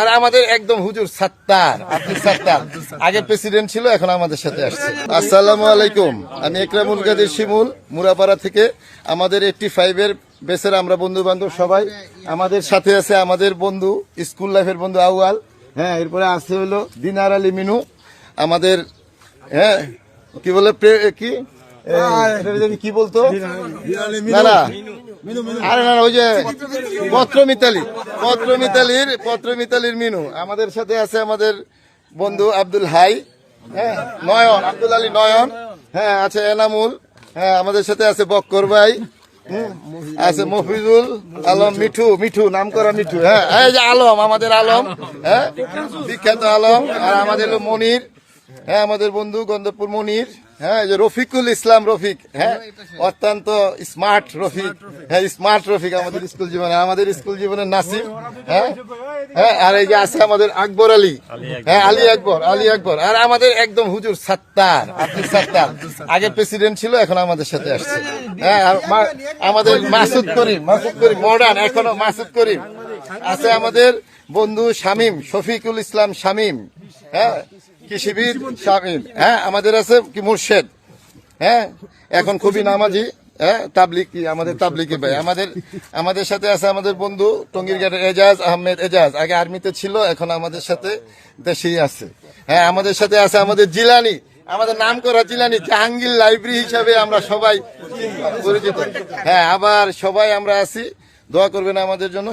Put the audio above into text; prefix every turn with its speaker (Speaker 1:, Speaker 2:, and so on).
Speaker 1: আর আমাদের একদম হুজুর সাত্তার, আপনি সাত্তার আগে প্রেসিডেন্ট ছিল, এখন আমাদের সাথে আসছে। আসসালামু আলাইকুম, আমি একরামুল কাদের শিমুল, মুরাপাড়া থেকে। আমাদের 85 এর বেসের আমরা বন্ধু বান্ধব সবাই আমাদের সাথে আছে। আমাদের বন্ধু, স্কুল লাইফের বন্ধু আউয়াল, হ্যাঁ, এরপরে আছে হলো দিনার আলী মিনু, আমাদের, হ্যাঁ, কি বলে কি কি বলতো, না না আরে না, ওই যে পত্র মিতালির মিনু। আমাদের সাথে আছে আমাদের বন্ধু আব্দুল হাই, হ্যাঁ, নয়ন, আব্দুল আলী নয়ন, হ্যাঁ, আছে এনামুল, হ্যাঁ, আমাদের সাথে আছে বক্কর ভাই, আছে মফিজুল আলম, মিঠু নাম করা মিঠু, হ্যাঁ, এই যে আলম, আমাদের আলম, হ্যাঁ, বিখ্যাত আলম। আর আমাদের হলো মনির, হ্যাঁ, আমাদের বন্ধু গন্ধপুর মনির, হ্যাঁ, যে রফিকুল ইসলাম রফিক, হ্যাঁ, অত্যন্ত স্মার্ট রফিক, হ্যাঁ, স্মার্ট রফিক আমাদের স্কুল জীবনে নাসির, হ্যাঁ, হ্যাঁ, আর এই যে আছে আমাদের আকবর আলী, হ্যাঁ, আলী আকবর। আর আমাদের একদম হুজুর সাত্তার, আপনি সাত্তার আগে প্রেসিডেন্ট ছিল, এখন আমাদের সাথে আসছে। হ্যাঁ, আর আমাদের মাসুদ করিম মডার্ন, এখনো মাসুদ করিম আছে। আমাদের বন্ধু শামীম, শফিকুল ইসলাম শামীম, হ্যাঁ, কৃষিবিদ শামীম, হ্যাঁ, আমাদের আছে কি মুর্শেদ, হ্যাঁ, এখন খুবই নামাজি, হ্যাঁ, তাবলিকি, আমাদের তাবলিকি ভাই। আমাদের সাথে আছে আমাদের বন্ধু টঙ্গীরঘাটের এজাজ আহমেদ, আগে আর্মিতে ছিল, এখন আমাদের সাথে দেশেই আছে। হ্যাঁ, আমাদের সাথে আছে আমাদের জিলানি, আমাদের নাম করা জিলানি, জাহাঙ্গীর লাইব্রেরি হিসাবে আমরা সবাই পরিচিত। হ্যাঁ, আবার সবাই আমরা আছি, দোয়া করবেন আমাদের জন্য।